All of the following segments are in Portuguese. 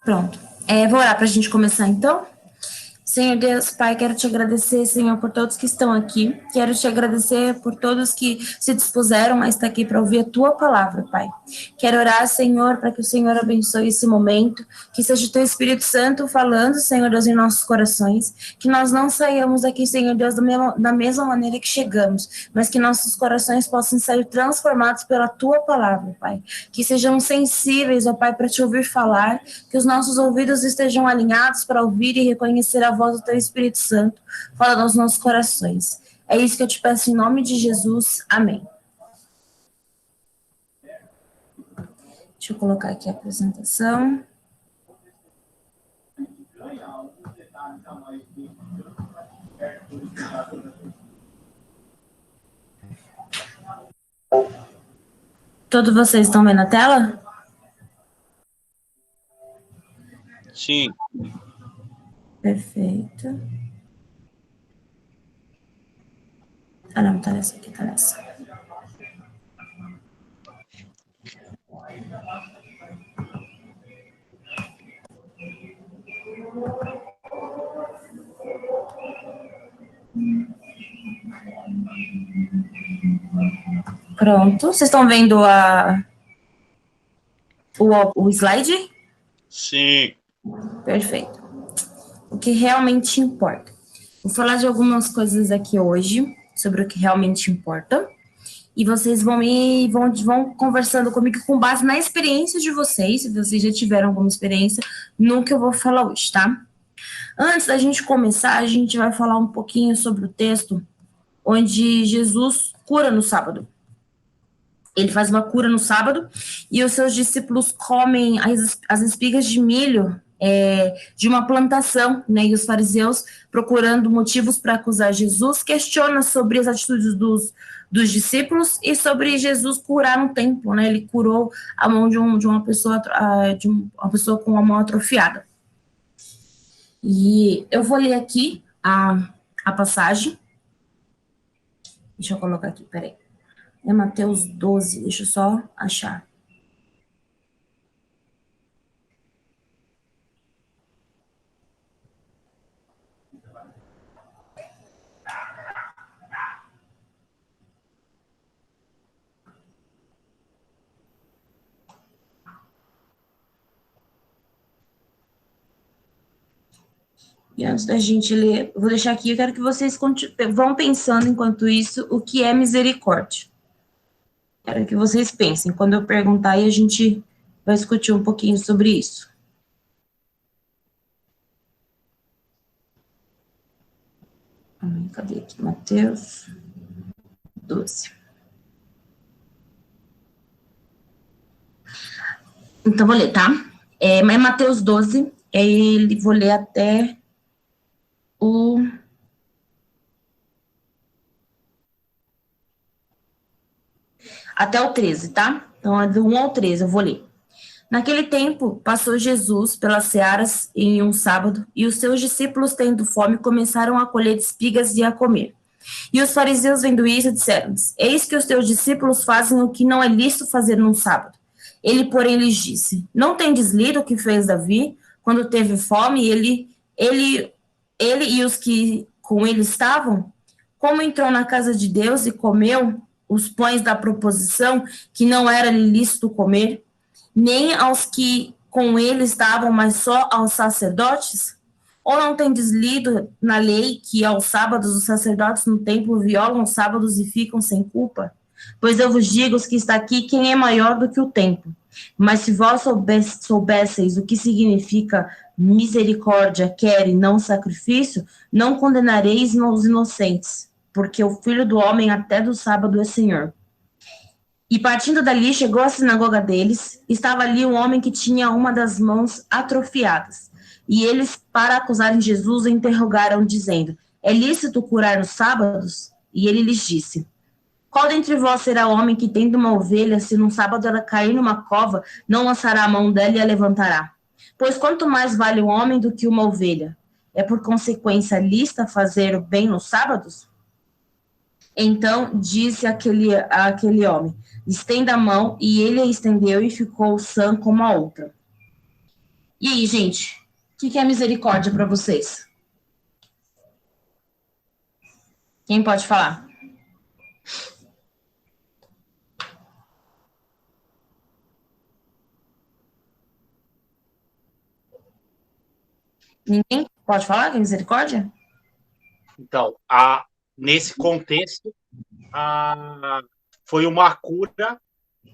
Pronto. Vou orar para a gente começar, então. Senhor Deus, Pai, quero te agradecer, Senhor, por todos que estão aqui. Quero te agradecer por todos que se dispuseram a estar aqui para ouvir a tua palavra, Pai. Quero orar, Senhor, para que o Senhor abençoe esse momento, que seja o teu Espírito Santo falando, Senhor Deus, em nossos corações, que nós não saiamos aqui, Senhor Deus, da mesma maneira que chegamos, mas que nossos corações possam sair transformados pela tua palavra, Pai. Que sejamos sensíveis, ó Pai, para te ouvir falar, que os nossos ouvidos estejam alinhados para ouvir e reconhecer a voz do teu Espírito Santo, fala aos nossos corações. É isso que eu te peço em nome de Jesus. Amém. Deixa eu colocar aqui a apresentação. Todos vocês estão vendo a tela? Sim. Perfeito. Ah, não, tá nessa aqui, tá nessa. Pronto. Vocês estão vendo o slide? Sim. Perfeito. O que realmente importa. Vou falar de algumas coisas aqui hoje, sobre o que realmente importa. E vocês vão conversando comigo com base na experiência de vocês, se vocês já tiveram alguma experiência, no que eu vou falar hoje, tá? Antes da gente começar, a gente vai falar um pouquinho sobre o texto onde Jesus cura no sábado. Ele faz uma cura no sábado e os seus discípulos comem as espigas de milho de uma plantação, né? E os fariseus, procurando motivos para acusar Jesus, questionam sobre as atitudes dos discípulos e sobre Jesus curar no templo, né? Ele curou a mão de uma pessoa com a mão atrofiada. E eu vou ler aqui a passagem. Deixa eu colocar aqui, peraí. É Mateus 12, deixa eu só achar. E antes da gente ler, vou deixar aqui, eu quero que vocês vão pensando enquanto isso o que é misericórdia. Quero que vocês pensem. Quando eu perguntar, e a gente vai discutir um pouquinho sobre isso. Cadê aqui? Mateus 12. Então, vou ler, tá? É Mateus 12, vou ler até o 13, tá? Então, é do 1 ao 13, eu vou ler. Naquele tempo, passou Jesus pelas searas em um sábado, e os seus discípulos, tendo fome, começaram a colher espigas e a comer. E os fariseus, vendo isso, disseram-lhes: Eis que os teus discípulos fazem o que não é lícito fazer num sábado. Ele, porém, lhes disse: Não tendes lido o que fez Davi, quando teve fome, ele e os que com ele estavam? Como entrou na casa de Deus e comeu os pães da proposição, que não era lícito comer, nem aos que com ele estavam, mas só aos sacerdotes? Ou não tendes lido na lei que aos sábados os sacerdotes no templo violam os sábados e ficam sem culpa? Pois eu vos digo que está aqui quem é maior do que o templo. Mas se vós soubesseis o que significa misericórdia, quer e não sacrifício, não condenareis os inocentes, porque o Filho do Homem até do sábado é Senhor. E partindo dali, chegou à sinagoga deles, estava ali um homem que tinha uma das mãos atrofiadas. E eles, para acusarem Jesus, o interrogaram, dizendo: É lícito curar nos sábados? E ele lhes disse: Qual dentre vós será o homem que, tendo uma ovelha, se num sábado ela cair numa cova, não lançará a mão dela e a levantará? Pois quanto mais vale um homem do que uma ovelha? É por consequência lícita fazer o bem nos sábados? Então disse aquele homem: estenda a mão, e ele a estendeu e ficou sã como a outra. E aí, gente, o que é misericórdia para vocês? Quem pode falar? Ninguém pode falar que é misericórdia? Então, nesse contexto, foi uma cura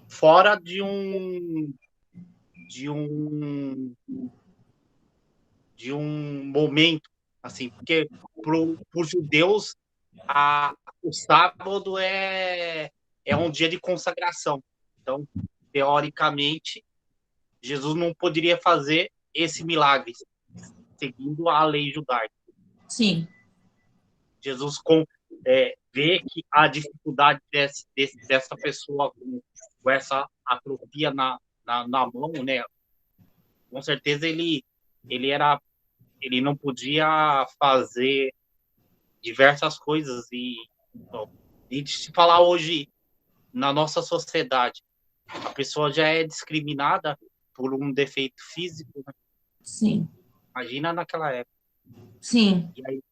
fora de um momento, assim, porque para os judeus o sábado é um dia de consagração. Então, teoricamente, Jesus não poderia fazer esse milagre seguindo a lei judaica. Sim. Jesus vê que a dificuldade dessa pessoa com essa atrofia na mão, né? Com certeza ele não podia fazer diversas coisas e se falar hoje na nossa sociedade, a pessoa já é discriminada por um defeito físico, né? Sim. Imagina naquela época. Sim. E aí,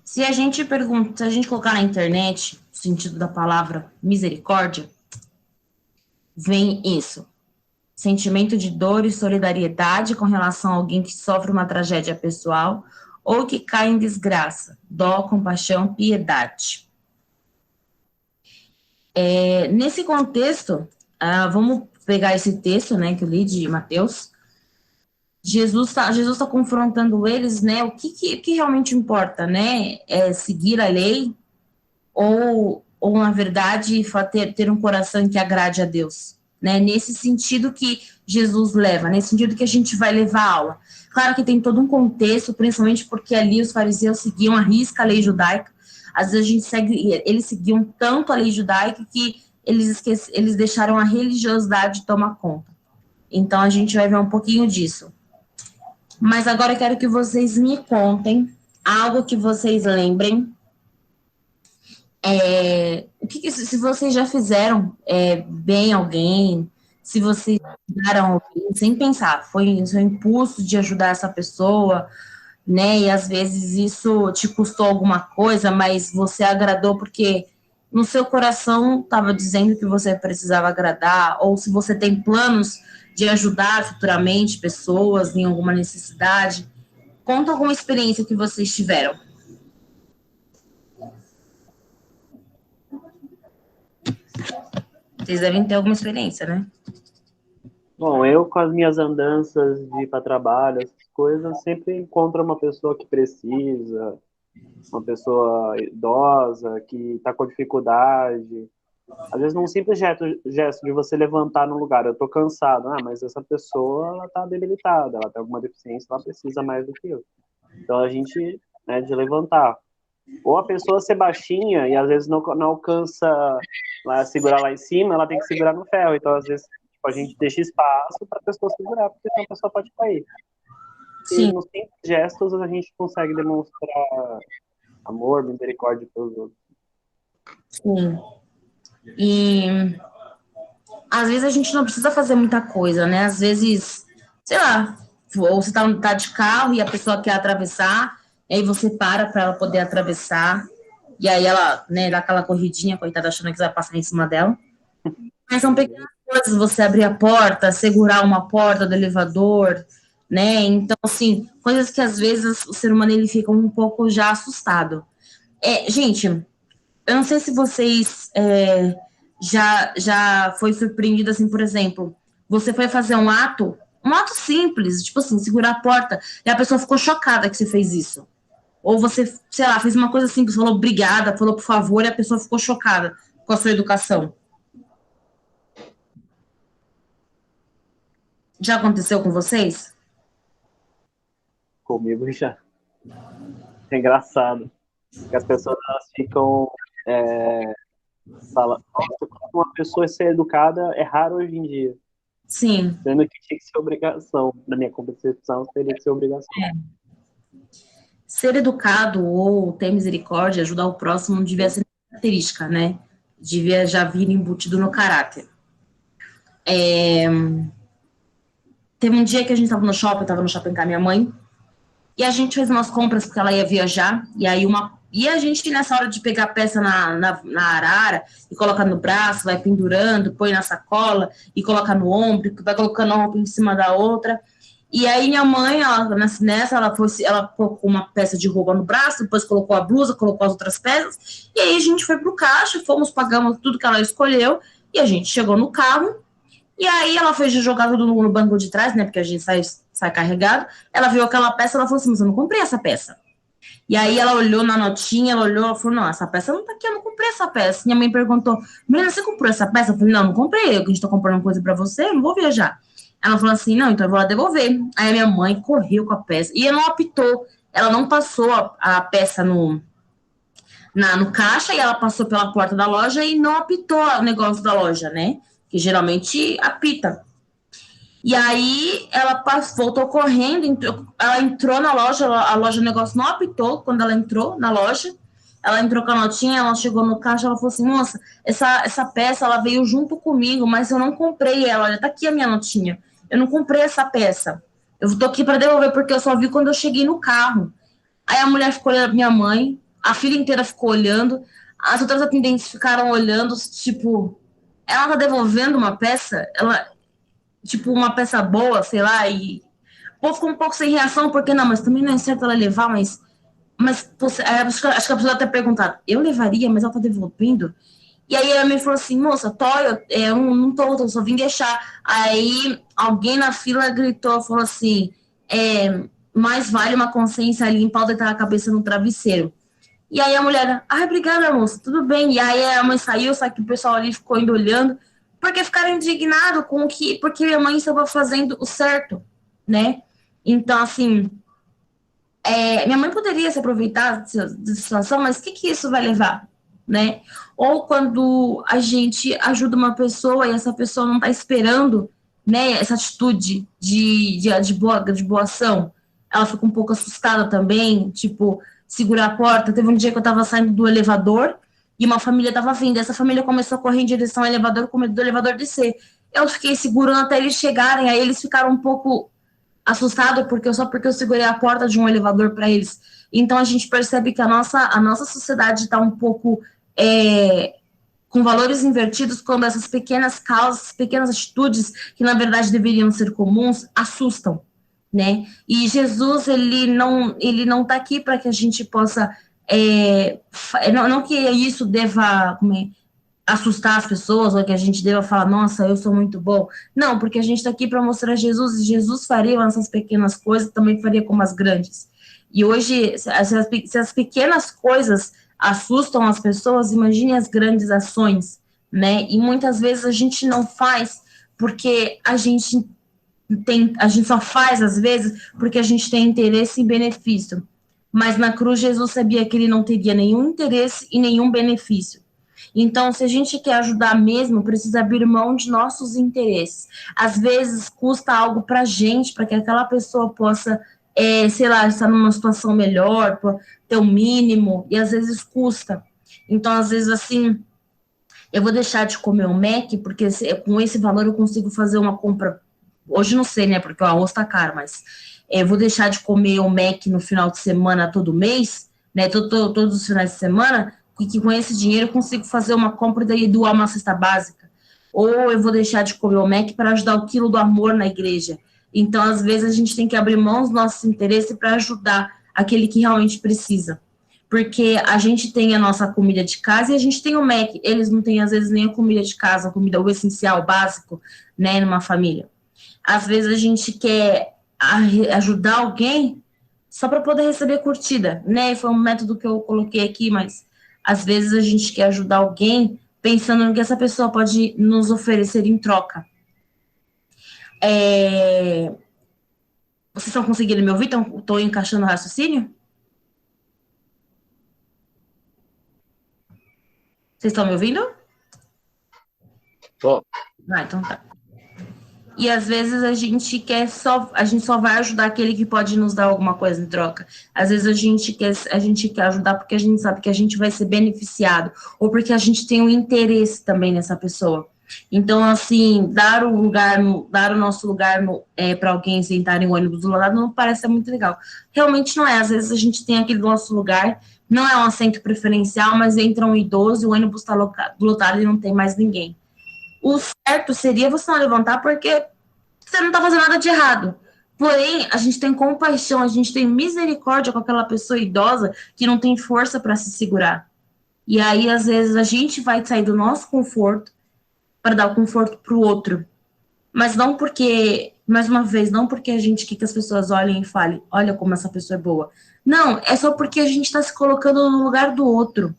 se a gente colocar na internet o sentido da palavra misericórdia, vem isso: sentimento de dor e solidariedade com relação a alguém que sofre uma tragédia pessoal ou que cai em desgraça, dó, compaixão, piedade. Nesse contexto, vamos pegar esse texto, né, que eu li de Mateus. Jesus tá confrontando eles, né? O que realmente importa, né? É seguir a lei ou na verdade, ter um coração que agrade a Deus, né? Nesse sentido que Jesus leva, nesse sentido que a gente vai levar a aula. Claro que tem todo um contexto, principalmente porque ali os fariseus seguiam à risca a lei judaica. Às vezes eles seguiam tanto a lei judaica que eles deixaram a religiosidade tomar conta. Então a gente vai ver um pouquinho disso. Mas agora eu quero que vocês me contem algo que vocês lembrem. Se vocês já fizeram bem alguém, se vocês ajudaram alguém, sem pensar, foi o seu impulso de ajudar essa pessoa, né? E às vezes isso te custou alguma coisa, mas você agradou porque no seu coração estava dizendo que você precisava agradar, ou se você tem planos de ajudar futuramente pessoas em alguma necessidade. Conta alguma experiência que vocês tiveram. Vocês devem ter alguma experiência, né? Bom, eu com as minhas andanças de ir para trabalho, essas coisas, sempre encontro uma pessoa que precisa, uma pessoa idosa que está com dificuldade. Às vezes num simples gesto de você levantar no lugar, eu estou cansado, mas essa pessoa ela está debilitada, ela tem alguma deficiência, ela precisa mais do que eu. Então a gente, né, de levantar. Ou a pessoa ser baixinha e às vezes não alcança segurar lá em cima, ela tem que segurar no ferro. Então às vezes tipo, a gente deixa espaço para a pessoa segurar, porque senão a pessoa pode cair. Sim. E nos simples gestos a gente consegue demonstrar amor, misericórdia pelos outros. Sim. E às vezes a gente não precisa fazer muita coisa, né? Às vezes, sei lá, ou você tá de carro e a pessoa quer atravessar, e aí você para ela poder atravessar, e aí ela, né, dá aquela corridinha, coitada, achando que vai passar em cima dela. Mas são pequenas coisas, você abrir a porta, segurar uma porta do elevador, né? Então, assim, coisas que às vezes o ser humano ele fica um pouco já assustado. Gente, eu não sei se vocês já foi surpreendido, assim, por exemplo, você foi fazer um ato simples, tipo assim, segurar a porta, e a pessoa ficou chocada que você fez isso. Ou você, sei lá, fez uma coisa simples, falou obrigada, falou por favor, e a pessoa ficou chocada com a sua educação. Já aconteceu com vocês? Comigo já. É engraçado. Porque as pessoas elas ficam falam, nossa, uma pessoa ser educada é raro hoje em dia. Sim. Sendo que tinha que ser obrigação. Na minha concepção, teria que ser obrigação. ser educado ou ter misericórdia, ajudar o próximo, não devia ser característica, né? Devia já vir embutido no caráter. Teve um dia que a gente estava no shopping, eu estava no shopping com a minha mãe, e a gente fez umas compras porque ela ia viajar, e a gente, nessa hora de pegar a peça na arara, e colocar no braço, vai pendurando, põe na sacola, e coloca no ombro, vai colocando uma roupa em cima da outra. E aí minha mãe, ela colocou uma peça de roupa no braço, depois colocou a blusa, colocou as outras peças, e aí a gente foi pro caixa, pagamos tudo que ela escolheu, e a gente chegou no carro, e aí ela foi jogar tudo no banco de trás, né? Porque a gente sai carregado. Ela viu aquela peça, ela falou assim, mas eu não comprei essa peça. E aí ela olhou na notinha, ela falou, não, essa peça não tá aqui, eu não comprei essa peça. Minha mãe perguntou, menina, você comprou essa peça? Eu falei, não comprei, eu que a gente tá comprando coisa pra você, eu não vou viajar. Ela falou assim, não, então eu vou lá devolver. Aí a minha mãe correu com a peça, e ela não apitou, ela não passou a peça no caixa, e ela passou pela porta da loja e não apitou o negócio da loja, né? Que geralmente apita. E aí ela voltou correndo, ela entrou na loja, a loja, o negócio não apitou quando ela entrou na loja. Ela entrou com a notinha, ela chegou no caixa, ela falou assim, moça, essa peça, ela veio junto comigo, mas eu não comprei ela, olha, tá aqui a minha notinha. Eu não comprei essa peça. Eu tô aqui para devolver porque eu só vi quando eu cheguei no carro. Aí a mulher ficou olhando pra minha mãe, a filha inteira ficou olhando, as outras atendentes ficaram olhando, tipo, ela tá devolvendo uma peça? Ela, tipo, uma peça boa, sei lá, e o povo ficou um pouco sem reação, porque não, mas também não é certo ela levar, mas você, acho que a pessoa até perguntar, eu levaria, mas ela tá devolvendo? E aí ela me falou assim, moça, eu não tô, eu só vim deixar. Aí alguém na fila gritou, falou assim, mais vale uma consciência limpa ao deitar a cabeça no travesseiro. E aí a mulher, obrigada, moça, tudo bem. E aí a mãe saiu, só que o pessoal ali ficou indo olhando, porque ficaram indignados porque minha mãe estava fazendo o certo, né? Então, assim, minha mãe poderia se aproveitar da situação, mas o que isso vai levar, né? Ou quando a gente ajuda uma pessoa e essa pessoa não está esperando, né, essa atitude de boa ação, ela fica um pouco assustada também, tipo, segurar a porta. Teve um dia que eu estava saindo do elevador e uma família estava vindo, essa família começou a correr em direção ao elevador, com medo do elevador descer. Eu fiquei segurando até eles chegarem, aí eles ficaram um pouco assustado porque eu segurei a porta de um elevador para eles. Então a gente percebe que a nossa sociedade está um pouco com valores invertidos quando essas pequenas causas, pequenas atitudes que na verdade deveriam ser comuns assustam, né? E Jesus ele não está aqui para que a gente possa não que isso deva assustar as pessoas, ou que a gente deva falar, nossa, eu sou muito bom. Não, porque a gente está aqui para mostrar Jesus, e Jesus faria essas pequenas coisas, também faria como as grandes. E hoje, se as pequenas coisas assustam as pessoas, imagine as grandes ações, né? E muitas vezes a gente não faz porque a gente só faz, às vezes, porque a gente tem interesse e benefício. Mas na cruz, Jesus sabia que ele não teria nenhum interesse e nenhum benefício. Então, se a gente quer ajudar mesmo, precisa abrir mão de nossos interesses. Às vezes, custa algo para a gente, para que aquela pessoa possa, sei lá, estar numa situação melhor, ter o mínimo, e às vezes custa. Então, às vezes, assim, eu vou deixar de comer um Mac, porque com esse valor eu consigo fazer uma compra. Hoje não sei, né, porque o arroz tá caro, mas eu vou deixar de comer o Mac no final de semana todo mês, né, todos os finais de semana, e que com esse dinheiro eu consigo fazer uma compra e daí doar uma cesta básica. Ou eu vou deixar de comer o Mac para ajudar o quilo do amor na igreja. Então, às vezes, a gente tem que abrir mão dos nossos interesses para ajudar aquele que realmente precisa. Porque a gente tem a nossa comida de casa e a gente tem o Mac. Eles não têm, às vezes, nem a comida de casa, a comida, o essencial, básico, né, numa família. Às vezes, a gente quer ajudar alguém só para poder receber curtida, né? Foi um método que eu coloquei aqui, mas às vezes a gente quer ajudar alguém pensando no que essa pessoa pode nos oferecer em troca. Vocês estão conseguindo me ouvir? Estou encaixando o raciocínio? Vocês estão me ouvindo? Tô. Então tá. E às vezes a gente só vai ajudar aquele que pode nos dar alguma coisa em troca. Às vezes a gente quer ajudar porque a gente sabe que a gente vai ser beneficiado, ou porque a gente tem um interesse também nessa pessoa. Então, assim, dar o nosso lugar para alguém sentar em um ônibus do lado não parece ser muito legal. Realmente não é. Às vezes a gente tem aquele nosso lugar, não é um assento preferencial, mas entra um idoso e o ônibus está lotado e não tem mais ninguém. O certo seria você não levantar porque você não está fazendo nada de errado. Porém, a gente tem compaixão, a gente tem misericórdia com aquela pessoa idosa que não tem força para se segurar. E aí, às vezes, a gente vai sair do nosso conforto para dar o conforto para o outro. Mas não porque, mais uma vez, não porque a gente quer que as pessoas olhem e falem, olha como essa pessoa é boa. Não, é só porque a gente está se colocando no lugar do outro.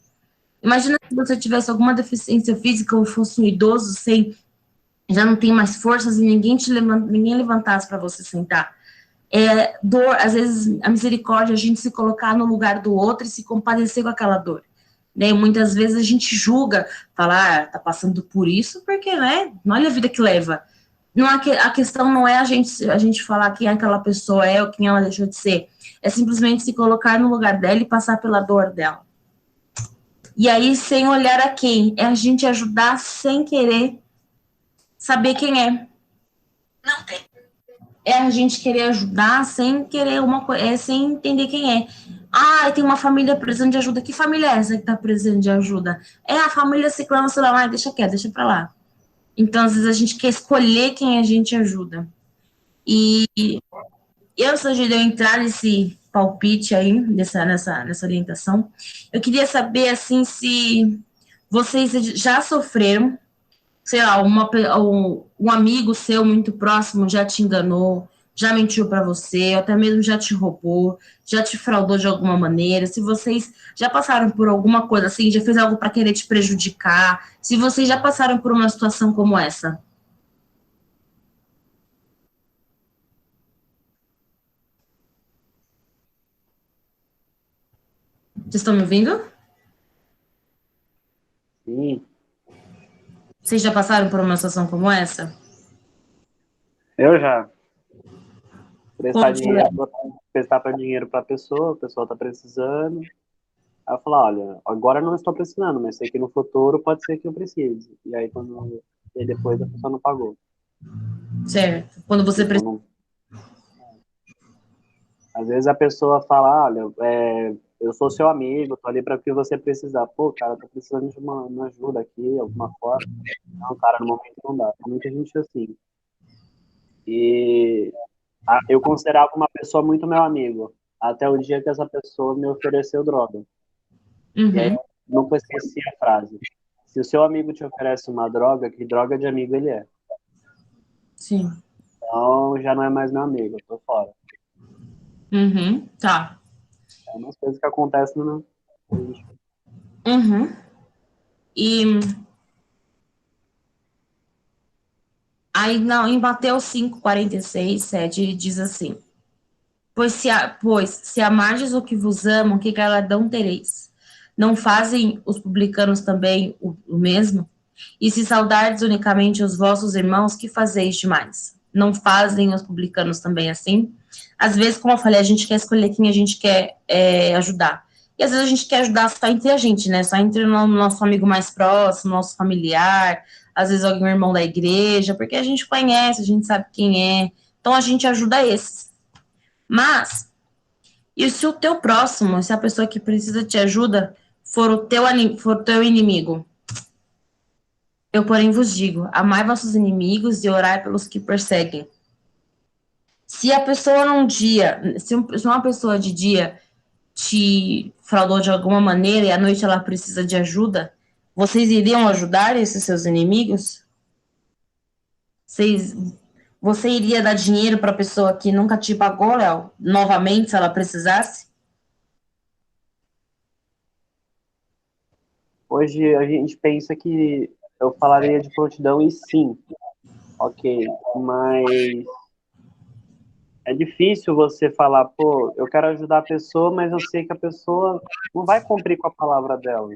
Imagina se você tivesse alguma deficiência física ou fosse um idoso sem, já não tem mais forças e ninguém levantasse para você sentar. Dor, às vezes a misericórdia, a gente se colocar no lugar do outro e se compadecer com aquela dor. Né? Muitas vezes a gente julga, fala, tá passando por isso, porque, né? Olha a vida que leva. Não, a questão não é a gente falar quem aquela pessoa é ou quem ela deixou de ser. É simplesmente se colocar no lugar dela e passar pela dor dela. E aí, sem olhar a quem, é a gente ajudar sem querer saber quem é. Não tem. É a gente querer ajudar sem querer sem entender quem é. Ah, tem uma família precisando de ajuda. Que família é essa que tá precisando de ajuda? É a família ciclana, sei lá, deixa quieto, deixa pra lá. Então, às vezes, a gente quer escolher quem a gente ajuda. E eu sugeri eu entrar nesse palpite aí, nessa orientação. Eu queria saber, assim, se vocês já sofreram, sei lá, um amigo seu muito próximo já te enganou, já mentiu para você, ou até mesmo já te roubou, já te fraudou de alguma maneira, se vocês já passaram por alguma coisa assim, já fez algo para querer te prejudicar, se vocês já passaram por uma situação como essa. Vocês estão me ouvindo? Sim, Vocês já passaram por uma situação como essa? eu já. Como Prestar para dinheiro para a pessoa tá precisando. Aí eu falo, olha, agora não estou precisando, mas sei que no futuro pode ser que eu precise. E depois a pessoa não pagou. certo. Quando você Tipo, às vezes a pessoa fala, olha, eu sou seu amigo, tô ali para o que você precisar. Pô, cara, tô precisando de uma ajuda aqui, alguma forma. Não, cara, no momento não dá. Tem muita gente assim. E eu considerava uma pessoa muito meu amigo, até o dia que essa pessoa me ofereceu droga. E aí, nunca esqueci a frase. Se o seu amigo te oferece uma droga, que droga de amigo ele é? Sim. Então, já não é mais meu amigo, eu tô fora. Tá. É umas coisas que acontecem no E aí, não, em Mateus 5:46, 7, ele diz assim: Pois se amardes o que vos amam, que galardão tereis? Não fazem os publicanos também o mesmo? E se saudardes unicamente os vossos irmãos, que fazeis demais? Não fazem os publicanos também assim? Às vezes, como eu falei, a gente quer escolher quem a gente quer ajudar. E às vezes a gente quer ajudar só entre a gente, né? Só entre o nosso amigo mais próximo, nosso familiar, às vezes algum irmão da igreja, porque a gente conhece, a gente sabe quem é. Então a gente ajuda esses. Mas, e se o teu próximo, se a pessoa que precisa de ajuda, for o teu inimigo? Eu, porém, vos digo, amai vossos inimigos e orai pelos que perseguem. Se a pessoa num dia, se uma pessoa de dia te fraudou de alguma maneira e à noite ela precisa de ajuda, vocês iriam ajudar esses seus inimigos? Você iria dar dinheiro para a pessoa que nunca te pagou, Léo, novamente, se ela precisasse? Hoje a gente pensa que eu falaria de prontidão e sim, ok, mas é difícil você falar, pô, eu quero ajudar a pessoa, mas eu sei que a pessoa não vai cumprir com a palavra dela.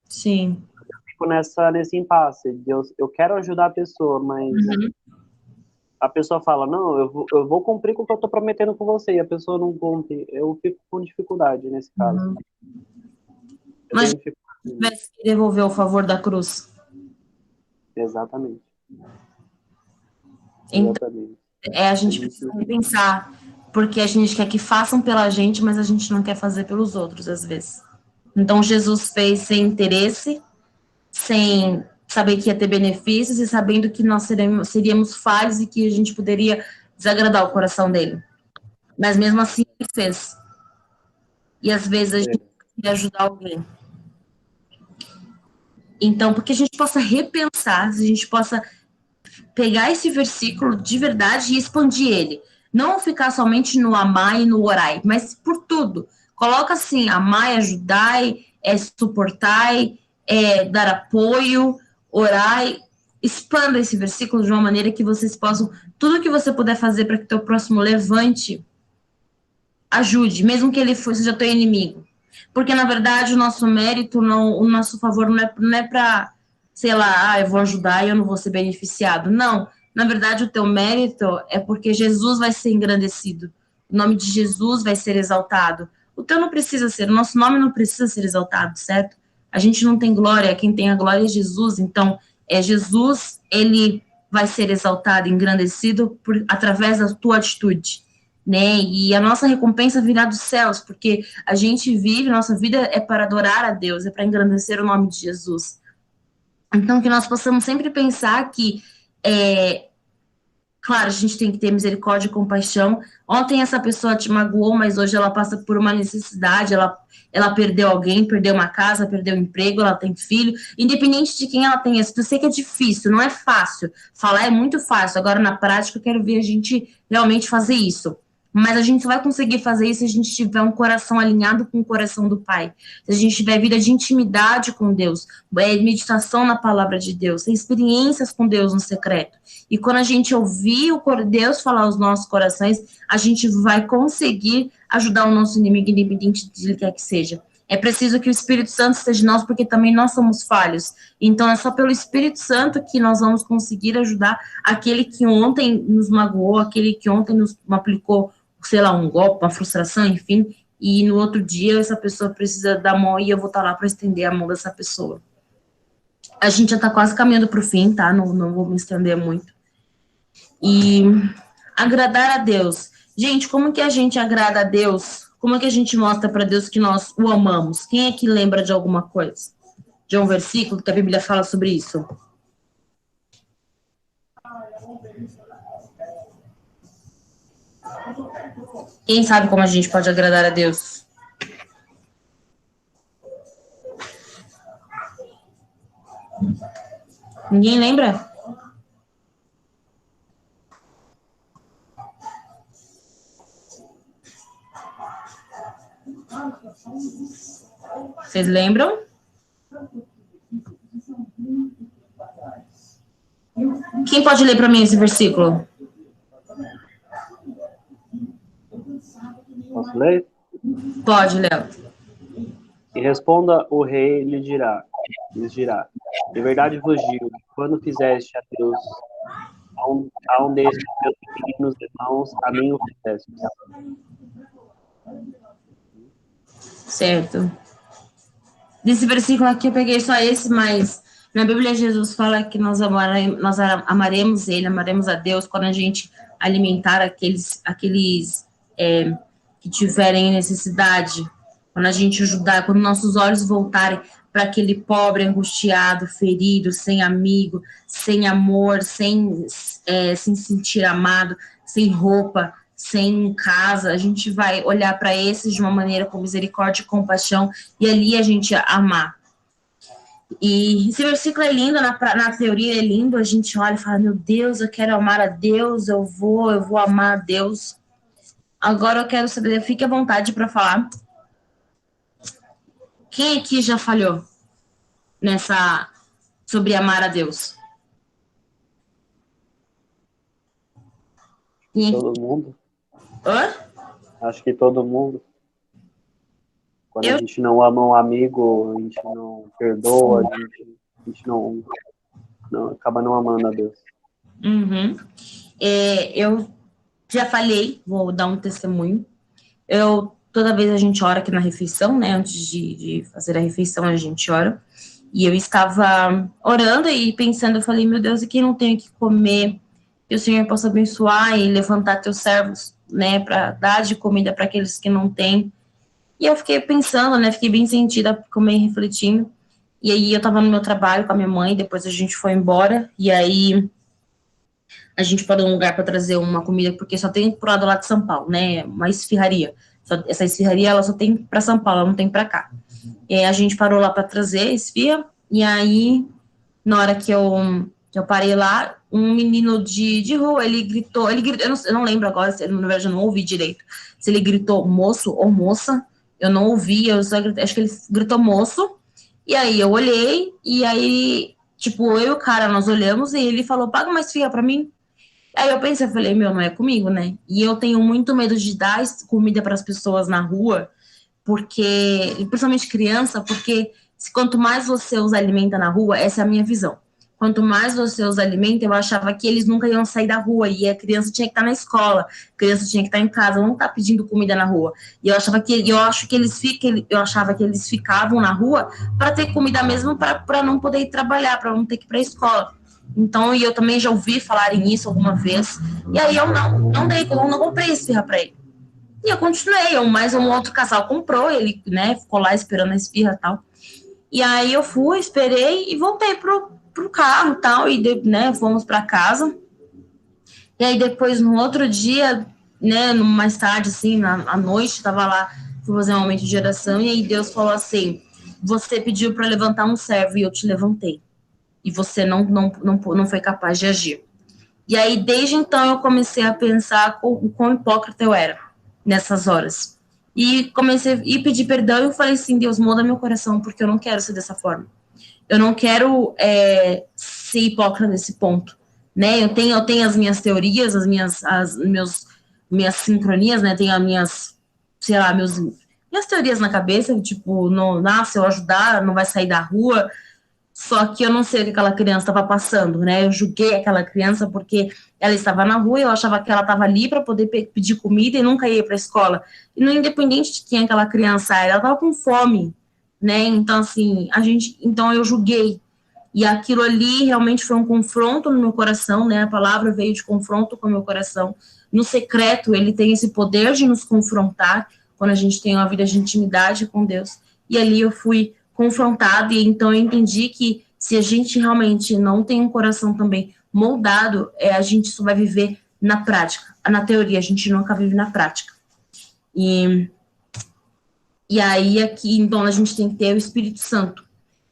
Sim. Eu fico nesse impasse, eu quero ajudar a pessoa, mas a pessoa fala, não, eu vou cumprir com o que eu tô prometendo com você, e a pessoa não cumpre, eu fico com dificuldade nesse caso. Uhum. Eu Mas tenho dificuldade. tivesse que devolver o favor da cruz. Exatamente. Então, Exatamente. a gente precisa repensar, porque a gente quer que façam pela gente, mas a gente não quer fazer pelos outros, às vezes. Então, Jesus fez sem interesse, sem saber que ia ter benefícios e sabendo que nós seríamos falhos e que a gente poderia desagradar o coração dele. Mas mesmo assim, ele fez. E às vezes a gente quer ajudar alguém. Então, porque a gente possa repensar, a gente possa pegar esse versículo de verdade e expandir ele. Não ficar somente no amar e no orai, mas por tudo. Coloca assim, amai, ajudai, suportai, dar apoio, orai. Expanda esse versículo de uma maneira que vocês possam, tudo que você puder fazer para que teu próximo levante, ajude, mesmo que ele seja teu inimigo. Porque, na verdade, o nosso mérito, o nosso favor não é para, sei lá, eu vou ajudar e eu não vou ser beneficiado. Não. Na verdade, o teu mérito é porque Jesus vai ser engrandecido. O nome de Jesus vai ser exaltado. O teu não precisa ser, o nosso nome não precisa ser exaltado, certo? A gente não tem glória, quem tem a glória é Jesus. Então, Jesus, ele vai ser exaltado, engrandecido através da tua atitude. Né? E a nossa recompensa virá dos céus, porque a gente vive, nossa vida é para adorar a Deus, é para engrandecer o nome de Jesus. Então, que nós possamos sempre pensar que, claro, a gente tem que ter misericórdia e compaixão. Ontem essa pessoa te magoou, mas hoje ela passa por uma necessidade, ela perdeu alguém, perdeu uma casa, perdeu um emprego, ela tem filho, independente de quem ela tenha. Eu sei que é difícil, não é fácil. Falar é muito fácil, agora na prática eu quero ver a gente realmente fazer isso. Mas a gente só vai conseguir fazer isso se a gente tiver um coração alinhado com o coração do Pai. Se a gente tiver vida de intimidade com Deus, meditação na palavra de Deus, experiências com Deus no secreto. E quando a gente ouvir o Deus falar aos nossos corações, a gente vai conseguir ajudar o nosso inimigo, independente de ele quer que seja. É preciso que o Espírito Santo esteja em nós, porque também nós somos falhos. Então, é só pelo Espírito Santo que nós vamos conseguir ajudar aquele que ontem nos magoou, aquele que ontem nos aplicou, sei lá, um golpe, uma frustração, enfim, e no outro dia essa pessoa precisa da mão e eu vou estar lá para estender a mão dessa pessoa. A gente já está quase caminhando para o fim, tá? Não vou me estender muito. E agradar a Deus. Gente, como que a gente agrada a Deus? Como é que a gente mostra para Deus que nós o amamos? Quem é que lembra de alguma coisa? De um versículo que a Bíblia fala sobre isso? Quem sabe como a gente pode agradar a Deus? Ninguém lembra? Vocês lembram? Quem pode ler para mim esse versículo? Posso ler? Pode, Léo. E responda o rei lhes dirá, de verdade vos digo, quando fizeste a Deus, a um destes meus pequeninos irmãos, a mim o fizeste. Certo. Desse versículo aqui eu peguei só esse, mas na Bíblia Jesus fala que nós amaremos ele, amaremos a Deus quando a gente alimentar aqueles que tiverem necessidade, quando a gente ajudar, quando nossos olhos voltarem para aquele pobre, angustiado, ferido, sem amigo, sem amor, sem se sentir amado, sem roupa, sem casa, a gente vai olhar para esses de uma maneira com misericórdia e compaixão, e ali a gente amar. E esse versículo é lindo, na teoria é lindo, a gente olha e fala, meu Deus, eu quero amar a Deus, eu vou amar a Deus. Agora eu quero saber, fique à vontade para falar. Quem aqui já falhou sobre amar a Deus? Todo mundo? Hã? Acho que todo mundo. Quando a gente não ama um amigo, a gente não perdoa, a gente não acaba não amando a Deus. Uhum. Eu já falei, vou dar um testemunho. Toda vez a gente ora aqui na refeição, né? Antes de fazer a refeição, a gente ora. E eu estava orando e pensando, eu falei, meu Deus, e quem não tem o que comer, que o Senhor possa abençoar e levantar teus servos, né? Para dar de comida para aqueles que não têm. E eu fiquei pensando, né? Fiquei bem sentida, fiquei refletindo. E aí eu estava no meu trabalho com a minha mãe, depois a gente foi embora. E aí a gente parou num lugar para trazer uma comida, porque só tem pro lado lá de São Paulo, né? Uma esfirraria. Essa esfirraria, ela só tem para São Paulo, ela não tem para cá. E aí a gente parou lá para trazer esfirra, e aí, na hora que eu parei lá, um menino de rua, ele gritou, eu não lembro agora, na verdade eu não ouvi direito, se ele gritou moço ou moça, eu não ouvi, acho que ele gritou moço, e aí eu olhei, e aí, tipo, eu e o cara, nós olhamos, e ele falou, paga uma esfirra para mim. Aí eu pensei, eu falei, meu, não é comigo, né? E eu tenho muito medo de dar comida para as pessoas na rua, porque, principalmente criança, porque quanto mais você os alimenta na rua, essa é a minha visão. Quanto mais você os alimenta, eu achava que eles nunca iam sair da rua, e a criança tinha que estar na escola, a criança tinha que estar em casa, não estar pedindo comida na rua. E eu achava que eles ficavam na rua para ter comida mesmo, para não poder ir trabalhar, para não ter que ir para a escola. Então, e eu também já ouvi falarem isso alguma vez, e aí eu não comprei esfirra para ele. E eu continuei, mas um outro casal comprou, ele, né, ficou lá esperando a esfirra e tal. E aí eu fui, esperei e voltei pro carro e tal, e, né, fomos para casa. E aí depois, no outro dia, né, mais tarde, assim, à noite, tava lá, fui fazer um momento de oração, e aí Deus falou assim, você pediu para levantar um servo e eu te levantei. E você não foi capaz de agir. E aí, desde então, eu comecei a pensar o quão hipócrita eu era nessas horas. E comecei a pedir perdão, e eu falei assim, Deus, muda meu coração, porque eu não quero ser dessa forma. Eu não quero ser hipócrita nesse ponto, né? Eu tenho as minhas teorias, minhas sincronias, né? Tenho as minhas, sei lá, minhas teorias na cabeça, tipo, se eu ajudar, não vai sair da rua. Só que eu não sei o que aquela criança estava passando, né? Eu julguei aquela criança porque ela estava na rua e eu achava que ela estava ali para poder pedir comida e nunca ia para a escola. E não, independente de quem aquela criança era, ela estava com fome, né? Então, assim, então eu julguei. E aquilo ali realmente foi um confronto no meu coração, né? A palavra veio de confronto com o meu coração. No secreto, ele tem esse poder de nos confrontar quando a gente tem uma vida de intimidade com Deus. E ali eu fui confrontada, e então eu entendi que se a gente realmente não tem um coração também moldado, a gente só vai viver na prática. Na teoria, a gente nunca vive na prática. E aí aqui, então, a gente tem que ter o Espírito Santo.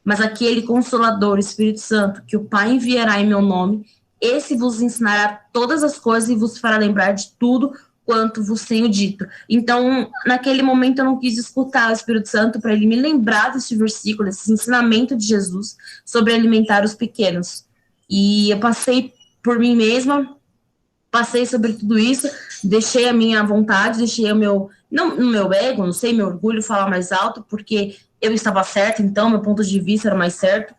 Mas aquele Consolador, o Espírito Santo, que o Pai enviará em meu nome, esse vos ensinará todas as coisas e vos fará lembrar de tudo quanto vos tenho dito. Então, naquele momento eu não quis escutar o Espírito Santo para ele me lembrar desse versículo, desse ensinamento de Jesus sobre alimentar os pequenos. E eu passei por mim mesma, passei sobre tudo isso, deixei a minha vontade, deixei no meu ego, não sei, meu orgulho falar mais alto, porque eu estava certa, então meu ponto de vista era mais certo,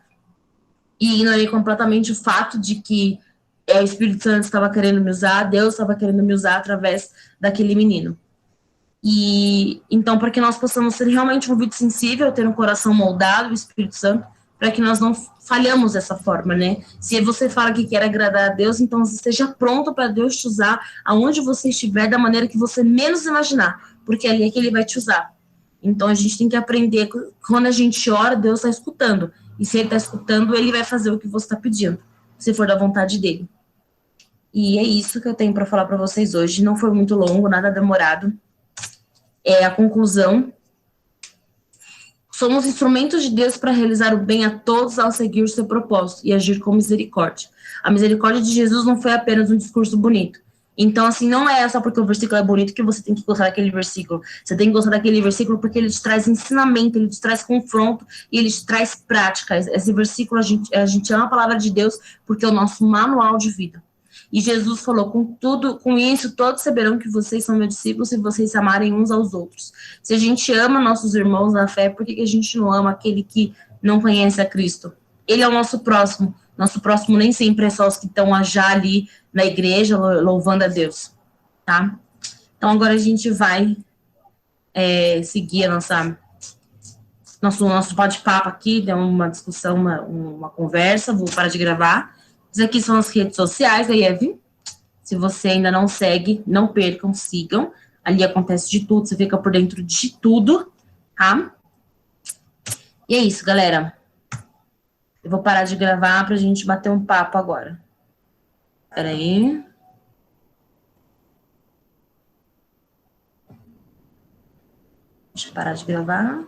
e ignorei completamente o fato de que o Espírito Santo estava querendo me usar, Deus estava querendo me usar através daquele menino. E então, para que nós possamos ser realmente um ouvido sensível, ter um coração moldado, o Espírito Santo, para que nós não falhamos dessa forma, né? Se você fala que quer agradar a Deus, então esteja pronto para Deus te usar aonde você estiver, da maneira que você menos imaginar, porque ali é que Ele vai te usar. Então, a gente tem que aprender, quando a gente ora, Deus está escutando, e se Ele está escutando, Ele vai fazer o que você está pedindo, se for da vontade dEle. E é isso que eu tenho para falar para vocês hoje. Não foi muito longo, nada demorado. A conclusão. Somos instrumentos de Deus para realizar o bem a todos ao seguir o seu propósito e agir com misericórdia. A misericórdia de Jesus não foi apenas um discurso bonito. Então, assim, não é só porque o versículo é bonito que você tem que gostar daquele versículo. Você tem que gostar daquele versículo porque ele te traz ensinamento, ele te traz confronto e ele te traz prática. Esse versículo, a gente ama a palavra de Deus porque é o nosso manual de vida. E Jesus falou, com isso todos saberão que vocês são meus discípulos se vocês se amarem uns aos outros. Se a gente ama nossos irmãos na fé, por que a gente não ama aquele que não conhece a Cristo? Ele é o nosso próximo. Nosso próximo nem sempre é só os que estão já ali na igreja, louvando a Deus, tá? Então, agora a gente vai seguir a nosso bate-papo aqui, deu uma discussão, uma conversa, vou parar de gravar. Isso aqui são as redes sociais da IEV. Se você ainda não segue, não percam, sigam. Ali acontece de tudo, você fica por dentro de tudo, tá? E é isso, galera. Eu vou parar de gravar pra gente bater um papo agora. Espera aí. Deixa eu parar de gravar.